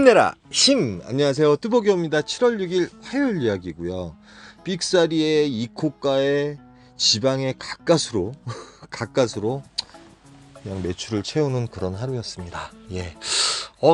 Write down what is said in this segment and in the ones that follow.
힘내라 힘. 안녕하세요, 뚜벅이입니다. 7월 6일 화요일 이야기고요. 삑사리의 이코가의 지방의 가까스로 가까스로 그냥 매출을 채우는 그런 하루였습니다. 예.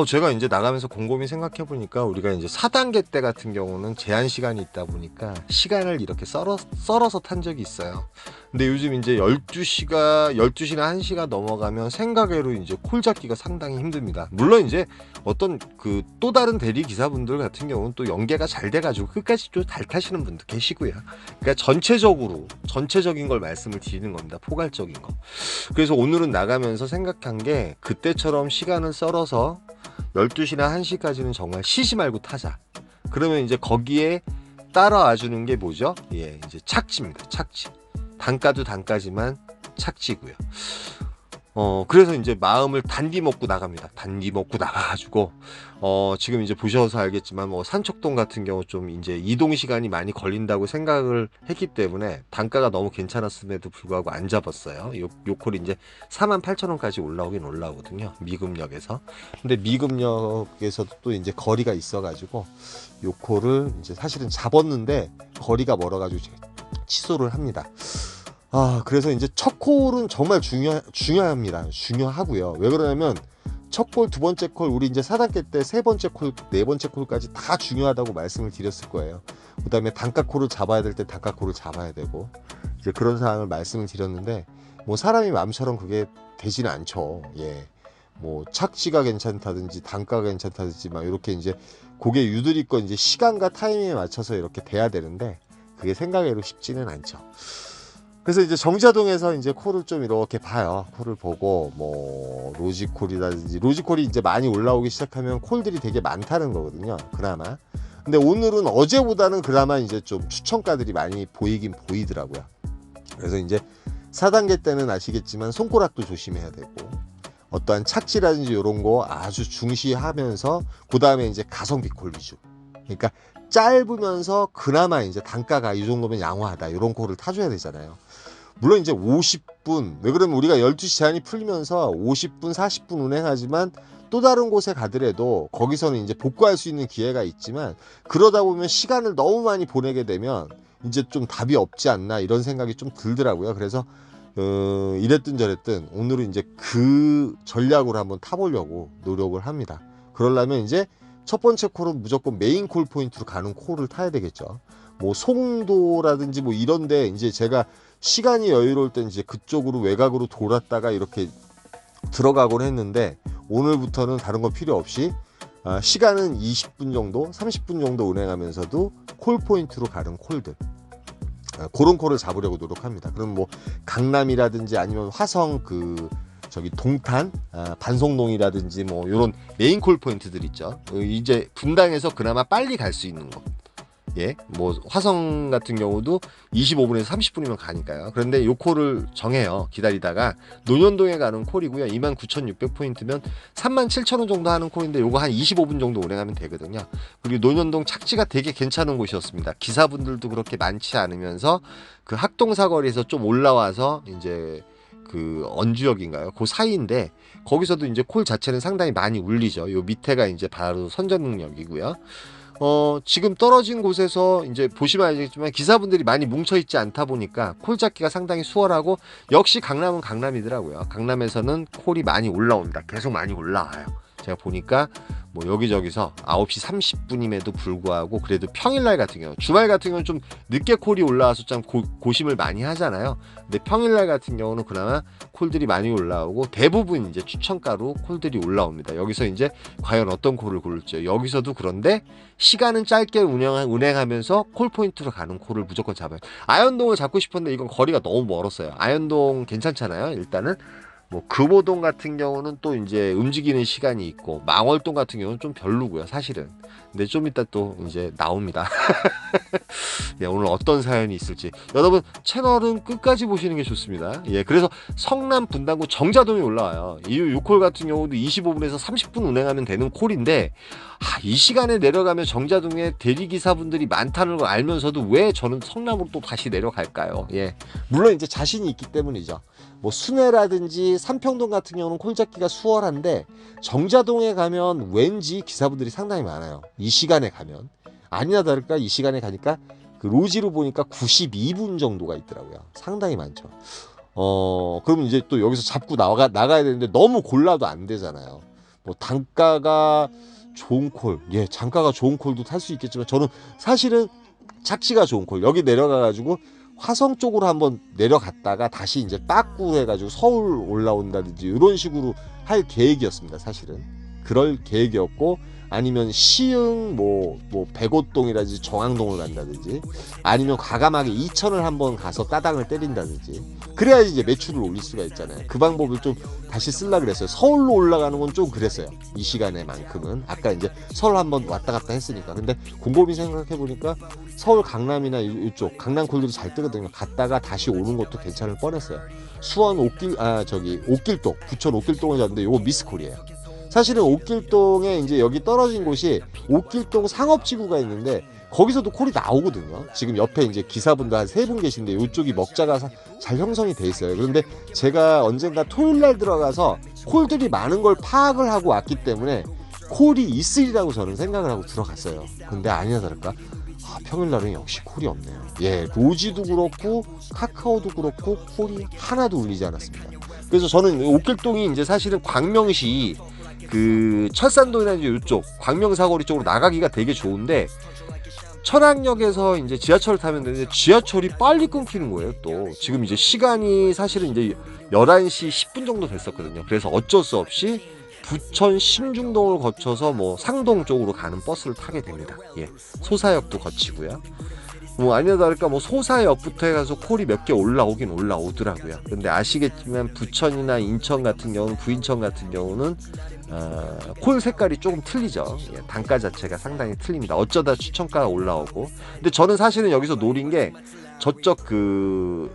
제가 이제 나가면서 곰곰이 생각해 보니까 우리가 이제 4단계 때 같은 경우는 제한 시간이 있다 보니까 시간을 이렇게 썰어서 탄 적이 있어요. 근데 요즘 이제 12시나 1시가 넘어가면 생각외로 이제 콜 잡기가 상당히 힘듭니다. 물론 이제 어떤 그 또 다른 대리 기사분들 같은 경우는 또 연계가 잘 돼가지고 끝까지 좀 잘 타시는 분도 계시고요. 그러니까 전체적인 걸 말씀을 드리는 겁니다. 포괄적인 거. 그래서 오늘은 나가면서 생각한 게 그때처럼 시간을 썰어서 12시나 1시까지는 정말 쉬지 말고 타자. 그러면 이제 거기에 따라와 주는 게 뭐죠? 예, 이제 착지입니다. 착지. 단가도 단가지만 착지고요. 그래서 이제 마음을 단디 먹고 나갑니다. 단디 먹고 나가가지고, 지금 이제 보셔서 알겠지만, 뭐, 산척동 같은 경우 좀 이제 이동 시간이 많이 걸린다고 생각을 했기 때문에 단가가 너무 괜찮았음에도 불구하고 안 잡았어요. 요 콜이 이제 48,000원까지 올라오긴 올라오거든요. 미금역에서. 근데 미금역에서도 또 이제 거리가 있어가지고, 요 콜을 이제 사실은 잡았는데, 거리가 멀어가지고 취소를 합니다. 그래서 이제 첫 콜은 정말 중요합니다. 중요하고요. 왜 그러냐면 첫 콜, 두 번째 콜, 우리 이제 4단계 때 세 번째 콜, 네 번째 콜까지 다 중요하다고 말씀을 드렸을 거예요. 그 다음에 단가 콜을 잡아야 될 때 단가 콜을 잡아야 되고, 이제 그런 상황을 말씀을 드렸는데, 뭐 사람이 마음처럼 그게 되지는 않죠. 예. 뭐 착지가 괜찮다든지 단가가 괜찮다든지 막 이렇게 이제 고개 유두리건 이제 시간과 타이밍에 맞춰서 이렇게 돼야 되는데, 그게 생각외로 쉽지는 않죠. 그래서 이제 정자동에서 이제 콜을 좀 이렇게 봐요. 콜을 보고 뭐 로지콜이 이제 많이 올라오기 시작하면 콜들이 되게 많다는 거거든요. 그나마. 근데 오늘은 어제보다는 그나마 이제 좀 추천가들이 많이 보이긴 보이더라고요. 그래서 이제 4단계 때는 아시겠지만 손가락도 조심해야 되고, 어떠한 착지라든지 이런 거 아주 중시하면서, 그 다음에 이제 가성비 콜 위주. 그러니까 짧으면서 그나마 이제 단가가 이 정도면 양호하다, 이런 콜을 타줘야 되잖아요. 물론 이제 50분, 왜 그러면 우리가 12시 제한이 풀리면서 50분 40분 운행하지만 또 다른 곳에 가더라도 거기서는 이제 복구할 수 있는 기회가 있지만, 그러다 보면 시간을 너무 많이 보내게 되면 이제 좀 답이 없지 않나, 이런 생각이 좀 들더라고요. 그래서 이랬든 저랬든 오늘은 이제 그 전략으로 한번 타보려고 노력을 합니다. 그러려면 이제 첫 번째 콜은 무조건 메인 콜 포인트로 가는 콜을 타야 되겠죠. 뭐 송도라든지 뭐 이런데 이제 제가 시간이 여유로울 땐 이제 그쪽으로 외곽으로 돌았다가 이렇게 들어가곤 했는데, 오늘부터는 다른 거 필요 없이 시간은 20분 정도 30분 정도 운행하면서도 콜 포인트로 가는 콜들, 그런 콜을 잡으려고 노력합니다. 그럼 뭐 강남이라든지 아니면 화성 저기 동탄, 반송동이라든지 뭐 요런 메인 콜 포인트들 있죠. 이제 분당에서 그나마 빨리 갈 수 있는 거. 예, 뭐 화성 같은 경우도 25분에서 30분이면 가니까요. 그런데 요 콜을 정해요. 기다리다가 논현동에 가는 콜이고요. 29,600포인트면 37,000원 정도 하는 콜인데, 요거 한 25분 정도 운행하면 되거든요. 그리고 논현동 착지가 되게 괜찮은 곳이었습니다. 기사분들도 그렇게 많지 않으면서 그 학동사거리에서 좀 올라와서 이제 그 언주역인가요? 그 사이인데, 거기서도 이제 콜 자체는 상당히 많이 울리죠. 요 밑에가 이제 바로 선전능력이고요. 지금 떨어진 곳에서 이제 보시면 알겠지만 기사분들이 많이 뭉쳐있지 않다 보니까 콜 잡기가 상당히 수월하고, 역시 강남은 강남이더라고요. 강남에서는 콜이 많이 올라온다. 계속 많이 올라와요. 제가 보니까 뭐 여기저기서 9시 30분임에도 불구하고, 그래도 평일날 같은 경우, 주말 같은 경우는 좀 늦게 콜이 올라와서 좀 고심을 많이 하잖아요. 근데 평일날 같은 경우는 그나마 콜들이 많이 올라오고, 대부분 이제 추천가로 콜들이 올라옵니다. 여기서 이제 과연 어떤 콜을 고를지. 여기서도 그런데 시간은 짧게 운행하면서 콜 포인트로 가는 콜을 무조건 잡아요. 아현동을 잡고 싶었는데 이건 거리가 너무 멀었어요. 아현동 괜찮잖아요. 일단은 뭐 금호동 같은 경우는 또 이제 움직이는 시간이 있고, 망월동 같은 경우는 좀 별로고요, 사실은. 근데 좀 이따 또 이제 나옵니다. 예, 오늘 어떤 사연이 있을지 여러분 채널은 끝까지 보시는 게 좋습니다. 예, 그래서 성남 분당구 정자동이 올라와요. 이 콜 같은 경우도 25분에서 30분 운행하면 되는 콜인데 이 시간에 내려가면 정자동에 대리기사분들이 많다는 걸 알면서도 왜 저는 성남으로 또 다시 내려갈까요? 예, 물론 이제 자신이 있기 때문이죠. 뭐 순회라든지 삼평동 같은 경우는 콜 잡기가 수월한데 정자동에 가면 왠지 기사분들이 상당히 많아요. 이 시간에 가면 아니나 다를까 이 시간에 가니까 그 로지로 보니까 92분 정도가 있더라고요. 상당히 많죠. 그러면 이제 또 여기서 잡고 나가야 되는데 너무 골라도 안 되잖아요. 뭐 단가가 좋은 콜, 예, 단가가 좋은 콜도 탈 수 있겠지만 저는 사실은 착지가 좋은 콜 여기 내려가가지고 화성 쪽으로 한번 내려갔다가 다시 이제 빠꾸 해가지고 서울 올라온다든지 이런 식으로 할 계획이었습니다. 사실은 그럴 계획이었고 아니면 시흥 뭐 백오동이라든지 정왕동을 간다든지 아니면 과감하게 이천을 한번 가서 따당을 때린다든지 그래야지 이제 매출을 올릴 수가 있잖아요. 그 방법을 좀 다시 쓰려고 그랬어요. 서울로 올라가는 건 좀 그랬어요. 이 시간에만큼은 아까 이제 서울 한번 왔다 갔다 했으니까. 근데 곰곰이 생각해 보니까 서울 강남이나 이쪽 강남 콜들이 잘 뜨거든요. 갔다가 다시 오는 것도 괜찮을 뻔했어요. 수원 옥길동 부천 옥길동을 잡는데 요거 미스콜이에요. 사실은 옥길동에 이제 여기 떨어진 곳이 옥길동 상업지구가 있는데 거기서도 콜이 나오거든요. 지금 옆에 이제 기사분들 한 3분 계신데 이쪽이 먹자가 잘 형성이 돼 있어요. 그런데 제가 언젠가 토요일 날 들어가서 콜들이 많은 걸 파악을 하고 왔기 때문에 콜이 있으리라고 저는 생각을 하고 들어갔어요. 근데 아니나 다를까 평일 날은 역시 콜이 없네요. 예, 로지도 그렇고 카카오도 그렇고 콜이 하나도 울리지 않았습니다. 그래서 저는 옥길동이 이제 사실은 광명시 그 철산동이나 이쪽 광명사거리 쪽으로 나가기가 되게 좋은데 천왕역에서 이제 지하철을 타면 되는데 지하철이 빨리 끊기는 거예요. 또 지금 이제 시간이 사실은 이제 11시 10분 정도 됐었거든요. 그래서 어쩔 수 없이 부천 신중동을 거쳐서 뭐 상동 쪽으로 가는 버스를 타게 됩니다. 예, 소사역도 거치고요. 뭐 아니나 다를까 뭐 소사역부터 해가서 콜이 몇 개 올라오긴 올라오더라고요. 근데 아시겠지만 부천이나 인천 같은 경우는 부인천 같은 경우는 콜 색깔이 조금 틀리죠. 예, 단가 자체가 상당히 틀립니다. 어쩌다 추천가가 올라오고. 근데 저는 사실은 여기서 노린 게 저쪽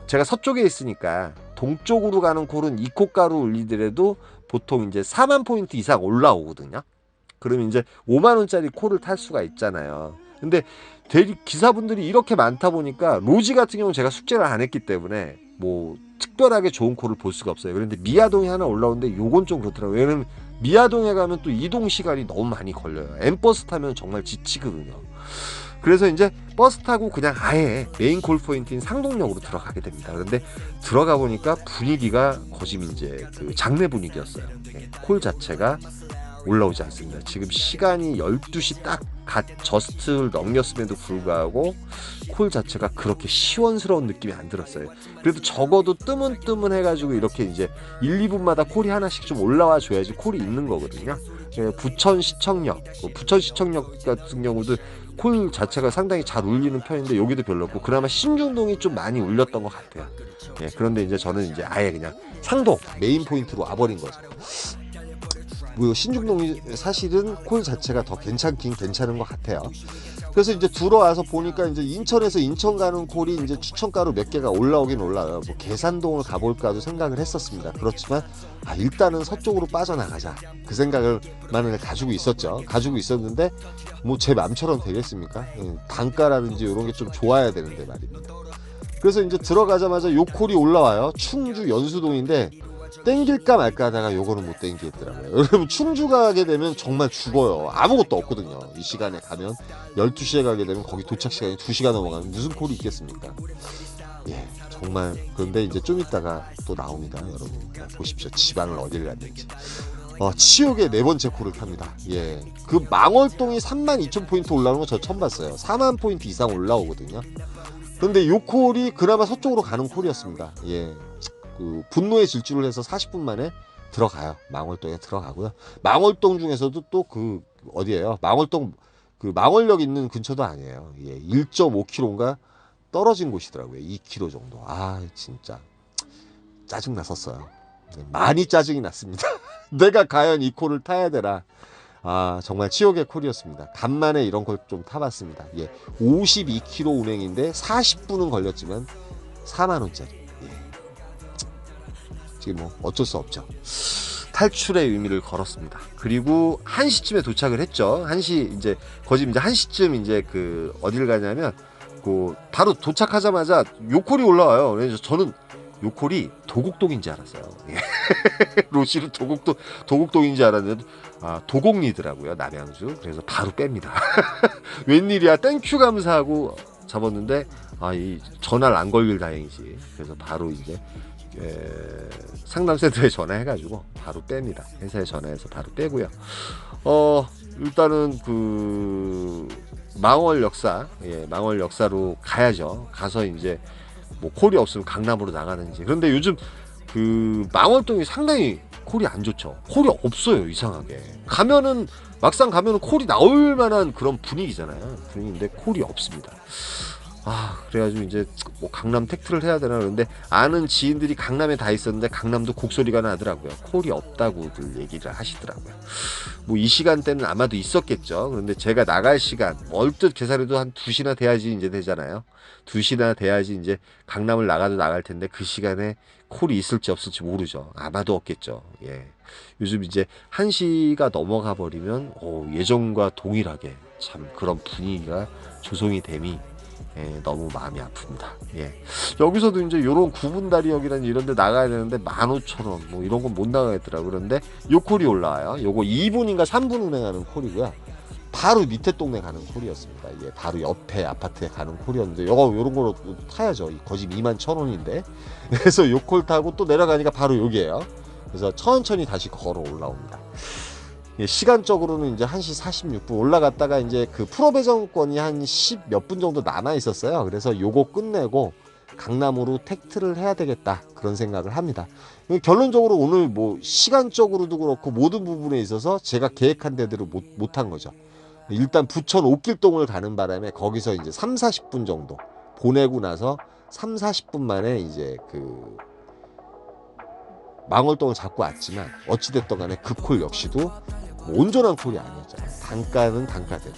제가 서쪽에 있으니까 동쪽으로 가는 콜은 이코가로 올리더라도 보통 이제 4만 포인트 이상 올라오거든요. 그러면 이제 5만 원짜리 콜을 탈 수가 있잖아요. 근데 대리 기사분들이 이렇게 많다 보니까 로지 같은 경우는 제가 숙제를 안 했기 때문에 뭐 특별하게 좋은 콜을 볼 수가 없어요. 그런데 미아동이 하나 올라오는데 요건 좀 그렇더라고요. 왜냐면 미아동에 가면 또 이동 시간이 너무 많이 걸려요. M버스 타면 정말 지치거든요. 그래서 이제 버스 타고 그냥 아예 메인 콜 포인트인 상동역으로 들어가게 됩니다. 그런데 들어가 보니까 분위기가 거짐 이제 그 장내 분위기였어요. 콜 자체가 올라오지 않습니다. 지금 시간이 12시 딱 갓 저스트를 넘겼음에도 불구하고 콜 자체가 그렇게 시원스러운 느낌이 안 들었어요. 그래도 적어도 뜨문뜨문 해가지고 이렇게 이제 1, 2분마다 콜이 하나씩 좀 올라와 줘야지 콜이 있는 거거든요. 부천시청역 같은 경우도 콜 자체가 상당히 잘 울리는 편인데 여기도 별로 없고 그나마 신중동이 좀 많이 울렸던 것 같아요. 예, 그런데 이제 저는 이제 아예 그냥 상동 메인 포인트로 와버린 거죠. 뭐 신중동이 사실은 콜 자체가 더 괜찮은 것 같아요. 그래서 이제 들어와서 보니까 이제 인천에서 인천 가는 콜이 이제 추천가로 몇 개가 올라오긴 올라요. 뭐 계산동을 가볼까도 생각을 했었습니다. 그렇지만 일단은 서쪽으로 빠져나가자 그 생각을 만을 가지고 있었죠. 가지고 있었는데 뭐 제 맘처럼 되겠습니까? 단가라든지 이런 게 좀 좋아야 되는데 말입니다. 그래서 이제 들어가자마자 요 콜이 올라와요. 충주 연수동인데 땡길까 말까 하다가 요거는 못 땡기겠더라고요. 여러분 충주 가게 되면 정말 죽어요. 아무것도 없거든요. 이 시간에 가면 12시에 가게 되면 거기 도착 시간이 2시가 넘어가면 무슨 콜이 있겠습니까? 예, 정말. 그런데 이제 좀 있다가 또 나옵니다. 여러분 보십시오. 지방을 어디를 갔는지. 치욕의 4번째 콜을 탑니다. 예, 그 망월동이 32,000포인트 올라오는 거 저 처음 봤어요. 4만 포인트 이상 올라오거든요. 그런데 요 콜이 그나마 서쪽으로 가는 콜이었습니다. 예, 그 분노의 질주를 해서 40분 만에 들어가요. 망월동에 들어가고요. 망월동 중에서도 또 그 어디예요? 망월동 그 망월역 있는 근처도 아니에요. 예, 1.5km인가 떨어진 곳이더라고요. 2km 정도. 진짜 짜증 났었어요. 많이 짜증이 났습니다. 내가 과연 이 콜을 타야 되나? 아, 정말 치욕의 콜이었습니다. 간만에 이런 걸 좀 타봤습니다. 예, 52km 운행인데 40분은 걸렸지만 4만원짜리. 예. 지금 뭐 어쩔 수 없죠. 탈출의 의미를 걸었습니다. 그리고 1시쯤에 도착을 했죠. 1시 이제 거짓 이제 1시쯤 이제 그 어딜 가냐면 그 바로 도착하자마자 요콜이 올라와요. 그래서 저는 요콜이 도곡동인지 알았어요. 로시는 도곡동인지 알았는데 아, 도곡리더라고요. 남양주. 그래서 바로 뺍니다. 웬일이야? 땡큐 감사하고 잡았는데 아, 이 전화를 안 걸릴 다행이지. 그래서 바로 이제 상담센터에 전화해가지고 바로 뺍니다. 회사에 전화해서 바로 빼고요. 일단은 그 망월 역사, 망월 역사로 가야죠. 가서 이제 뭐 콜이 없으면 강남으로 나가든지. 그런데 요즘 그 망월동이 상당히 콜이 안 좋죠. 콜이 없어요. 이상하게 가면은 막상 가면은 콜이 나올 만한 그런 분위기잖아요. 분위기인데 콜이 없습니다. 아, 그래가지고 이제 뭐 강남 택트를 해야 되나. 그런데 아는 지인들이 강남에 다 있었는데 강남도 곡소리가 나더라고요. 콜이 없다고들 얘기를 하시더라고요. 뭐 이 시간대는 아마도 있었겠죠. 그런데 제가 나갈 시간 얼뜻 계산해도 한 2시나 돼야지 이제 되잖아요. 2시나 돼야지 이제 강남을 나가도 나갈 텐데 그 시간에 콜이 있을지 없을지 모르죠. 아마도 없겠죠. 예. 요즘 이제 1시가 넘어가 버리면 예전과 동일하게 참 그런 분위기가 조성이 됨이 너무 마음이 아픕니다. 예. 여기서도 이제 요런 구분다리역이라는 이런 데 나가야 되는데 15,000원 뭐 이런 건 못 나가겠더라고. 그런데 요 콜이 올라와요. 요거 2분인가 3분 운행하는 콜이고요. 바로 밑에 동네 가는 콜이었습니다. 예, 바로 옆에 아파트에 가는 콜이었는데 요런 거로 타야죠. 거짓 21,000원인데. 그래서 요 콜 타고 또 내려가니까 바로 여기에요. 그래서 천천히 다시 걸어 올라옵니다. 예, 시간적으로는 이제 1시 46분 올라갔다가 이제 그 프로 배정권이 한 10 몇 분 정도 남아 있었어요. 그래서 요거 끝내고 강남으로 택트를 해야 되겠다 그런 생각을 합니다. 결론적으로 오늘 뭐 시간적으로도 그렇고 모든 부분에 있어서 제가 계획한 대로 못한 거죠. 일단 부천 옥길동을 가는 바람에 거기서 이제 3, 40분 정도 보내고 나서 3, 40분 만에 이제 그 망월동을 잡고 왔지만 어찌됐든 간에 그 콜 역시도 뭐 온전한 콜이 아니었잖아요. 단가는 단가대로.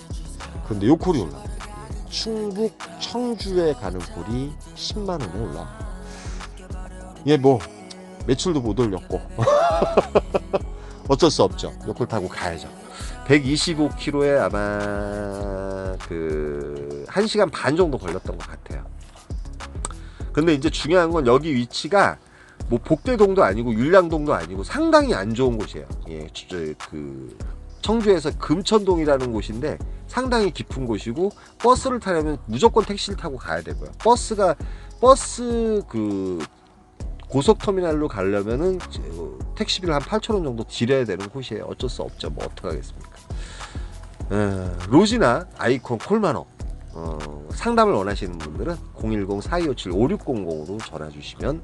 그런데 요 콜이 올라옵니다. 충북 청주에 가는 콜이 10만 원에 올라옵니다. 예, 뭐 매출도 못 올렸고 어쩔 수 없죠. 요 콜 타고 가야죠. 125km에 아마 그 1시간 반 정도 걸렸던 것 같아요. 근데 이제 중요한 건 여기 위치가 뭐 복대동도 아니고 율량동도 아니고 상당히 안 좋은 곳이에요. 예, 그 청주에서 금천동이라는 곳인데 상당히 깊은 곳이고 버스를 타려면 무조건 택시를 타고 가야 되고요. 버스 그 고속터미널로 가려면은 택시비를 한 8,000원 정도 지려야 되는 곳이에요. 어쩔 수 없죠. 뭐 어떡하겠습니까. 로지나 아이콘 콜만호 상담을 원하시는 분들은 010-4257-5600으로 전화 주시면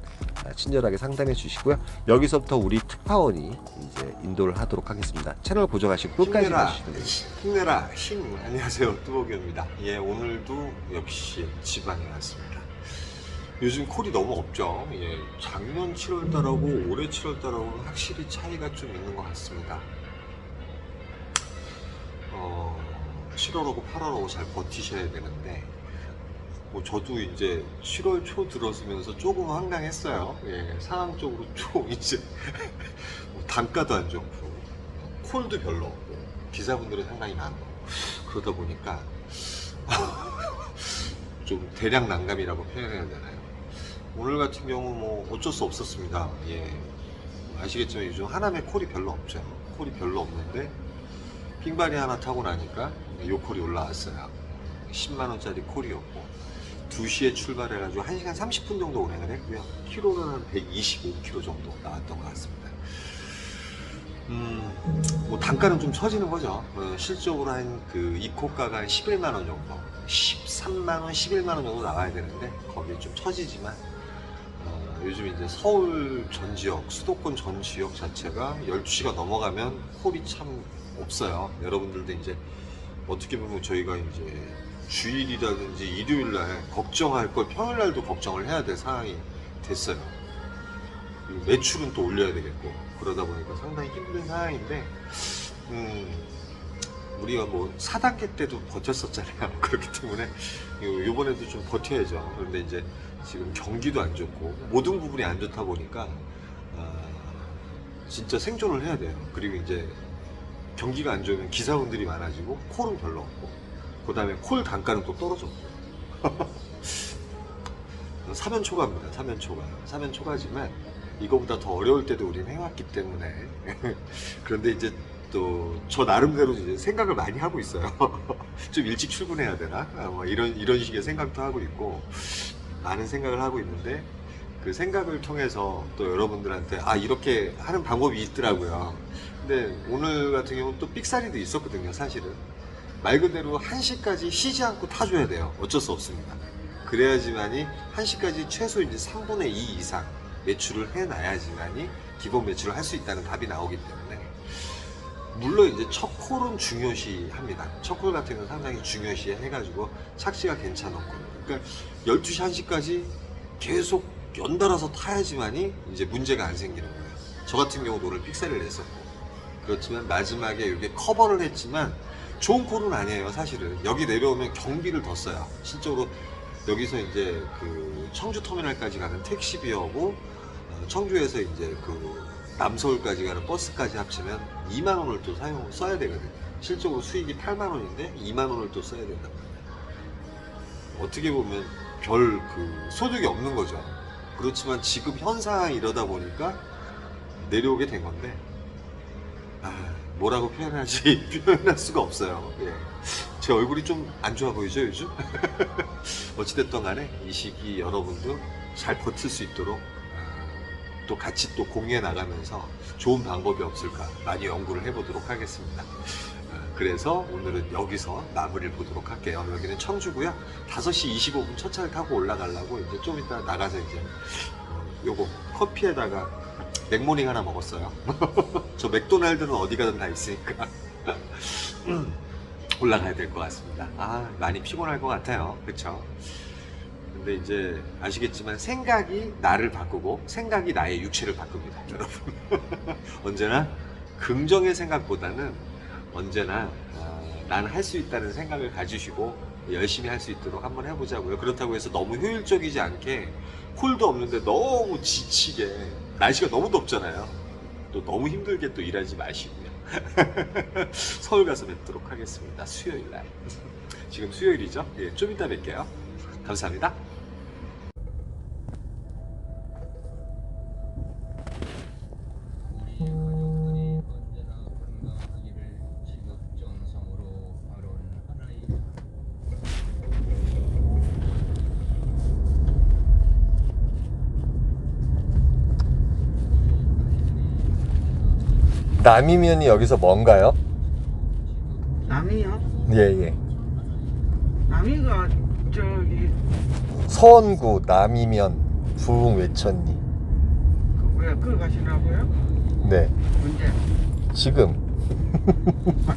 친절하게 상담해 주시고요. 여기서부터 우리 특파원이 이제 인도를 하도록 하겠습니다. 채널 고정하시고 끝까지 봐주시면 됩니다. 힘내라 힘. 안녕하세요, 뚜벅이입니다. 예, 오늘도 역시 지방에 왔습니다. 요즘 콜이 너무 없죠. 예, 작년 7월달하고 올해 7월달하고는 확실히 차이가 좀 있는 것 같습니다. 7월하고 8월하고 잘 버티셔야 되는데 뭐 저도 이제 7월 초 들어서면서 조금 황당했어요. 예, 상황적으로 좀 이제 뭐 단가도 안 좋고 콜도 별로 없고 기사분들은 상당히 많고 그러다 보니까 좀 대량 난감이라고 표현해야 되나요? 오늘 같은 경우 뭐 어쩔 수 없었습니다. 예, 아시겠지만 요즘 하남에 콜이 별로 없죠. 콜이 별로 없는데 핑바리 하나 타고 나니까 요 콜이 올라왔어요. 10만원짜리 콜이었고 2시에 출발해가지고 1시간 30분 정도 운행을 했고요. 키로는 한 125km 정도 나왔던 것 같습니다. 뭐 단가는 좀 처지는 거죠. 실적으로 한 그 이코가가 한 11만원 정도 13만원 11만원 정도 나와야 되는데 거기에 좀 처지지만 요즘 이제 서울 전 지역 수도권 전 지역 자체가 12시가 넘어가면 콜이 참 없어요. 여러분들도 이제 어떻게 보면 저희가 이제 주일이라든지 일요일날 걱정할 걸 평일날도 걱정을 해야 될 상황이 됐어요. 매출은 또 올려야 되겠고 그러다 보니까 상당히 힘든 상황인데 우리가 뭐 4단계 때도 버텼었잖아요. 그렇기 때문에 요번에도 좀 버텨야죠. 그런데 이제 지금 경기도 안 좋고 모든 부분이 안 좋다 보니까 진짜 생존을 해야 돼요. 그리고 이제 경기가 안 좋으면 기사분들이 많아지고 콜은 별로 없고, 그 다음에 콜 단가는 또 떨어졌고. 사면초가입니다. 사면초가지만 이거보다 더 어려울 때도 우리는 해왔기 때문에. 그런데 이제 또 저 나름대로 이제 생각을 많이 하고 있어요. 좀 일찍 출근해야 되나? 뭐 이런 식의 생각도 하고 있고, 많은 생각을 하고 있는데, 그 생각을 통해서 또 여러분들한테 이렇게 하는 방법이 있더라고요. 근데 오늘 같은 경우는 또 삑사리도 있었거든요. 사실은 말 그대로 1시까지 쉬지 않고 타줘야 돼요. 어쩔 수 없습니다. 그래야지만이 1시까지 최소 이제 3분의 2 이상 매출을 해놔야지만이 기본 매출을 할 수 있다는 답이 나오기 때문에, 물론 이제 첫 콜은 중요시 합니다. 첫 콜 같은 경우는 상당히 중요시 해가지고 착시가 괜찮았고, 그러니까 12시 1시까지 계속 연달아서 타야지만이 이제 문제가 안 생기는 거예요. 저 같은 경우도 오늘 삑사리를 냈었고, 그렇지만 마지막에 이렇게 커버를 했지만 좋은 콜은 아니에요. 사실은 여기 내려오면 경비를 더 써요. 실적으로 여기서 이제 그 청주 터미널까지 가는 택시비하고 청주에서 이제 그 남서울까지 가는 버스까지 합치면 2만 원을 또 써야 되거든요. 실적으로 수익이 8만 원인데 2만 원을 또 써야 된단 말이에요. 어떻게 보면 별 그 소득이 없는 거죠. 그렇지만 지금 현 상황이 이러다 보니까 내려오게 된 건데, 뭐라고 표현하지 표현할 수가 없어요. 예. 제 얼굴이 좀 안 좋아 보이죠 요즘? 어찌됐든 간에 이 시기 여러분도 잘 버틸 수 있도록 또 같이 또 공유해 나가면서 좋은 방법이 없을까 많이 연구를 해보도록 하겠습니다. 그래서 오늘은 여기서 마무리를 보도록 할게요. 여기는 청주고요. 5시 25분 첫 차를 타고 올라가려고 이제 좀 이따 나가서 이제 요거 커피에다가 맥모닝 하나 먹었어요. 저 맥도날드는 어디 가든 다 있으니까 올라가야 될 것 같습니다. 많이 피곤할 것 같아요. 그쵸? 근데 이제 아시겠지만 생각이 나를 바꾸고 생각이 나의 육체를 바꿉니다. 여러분. 언제나 긍정의 생각보다는 언제나 나는 할 수 있다는 생각을 가지시고 열심히 할 수 있도록 한번 해보자고요. 그렇다고 해서 너무 효율적이지 않게 콜도 없는데 너무 지치게, 날씨가 너무 덥잖아요. 또 너무 힘들게 또 일하지 마시고요. 서울 가서 뵙도록 하겠습니다. 수요일날. 지금 수요일이죠? 예, 좀 이따 뵐게요. 감사합니다. 남이면이 여기서 뭔가요? 남이요? 예예. 남이가 저기 서원구 남이면 부흥 외천리. 그거 가시라고요? 네. 언제? 지금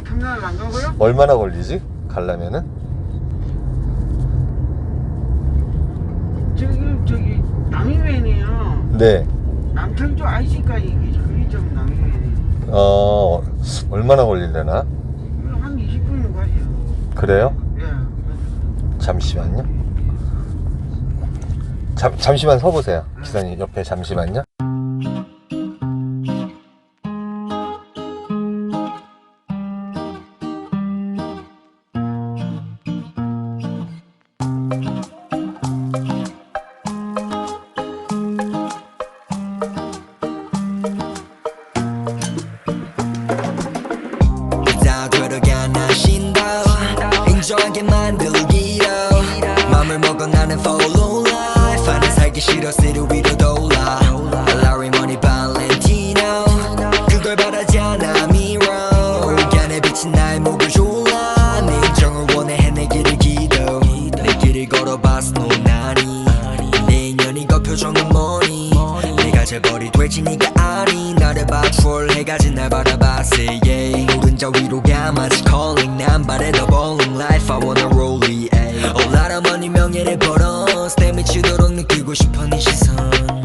탐나를 안 가고요? 얼마나 걸리지? 가려면은? 저기 남이면이요. 네. 남청주 IC까지 그게 좀 남이면이. 얼마나 걸리려나? 한 20분은 가죠. 그래요? 예. 잠시만요. 잠시만 서보세요. 기사님 옆에 잠시만요. 인정하게 만들기로 맘을 먹어 나는 follow life 하는 살기 싫어 city 위로 돌아 Larry Money Valentino 그걸 바라지 않아 mirror 안에 비친 나의 목을 졸라 내 인정을 원해 해내기를 기도 내 길을 걸어봤어 넌 아니 내 인연이 그 표정은 뭐니 내가 재벌이 될지 네가 아니 나를 봐 트롤해가지 날 바라봤어 yeah 노른자 위로 가 마치 calling 난 바래 더 bowling life I wanna roll it all out of money 명예를 일에 벌어 내 미치도록 느끼고 싶어 네 시선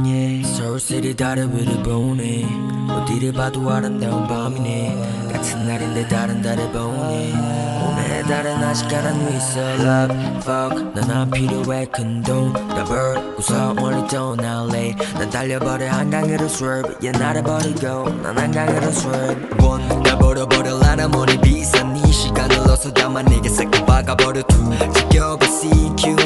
yeah. 서울시리 다리 위를 보니 어디를 봐도 아름다운 밤이니 같은 날인데 다른 달을 보니 오늘의 달은 아직 가난 위 있어 Love, fuck 난 안 필요해 큰돈 더블 웃어 멀리 떠날래 난 달려버려 한강으로 swerve 얘 나를 버리고 난 한강으로 swerve One 날 버려버려라 머리 비싼 네 시간을 넣어서 담아 내게 싹 박아버려 Two 지켜봐 CQ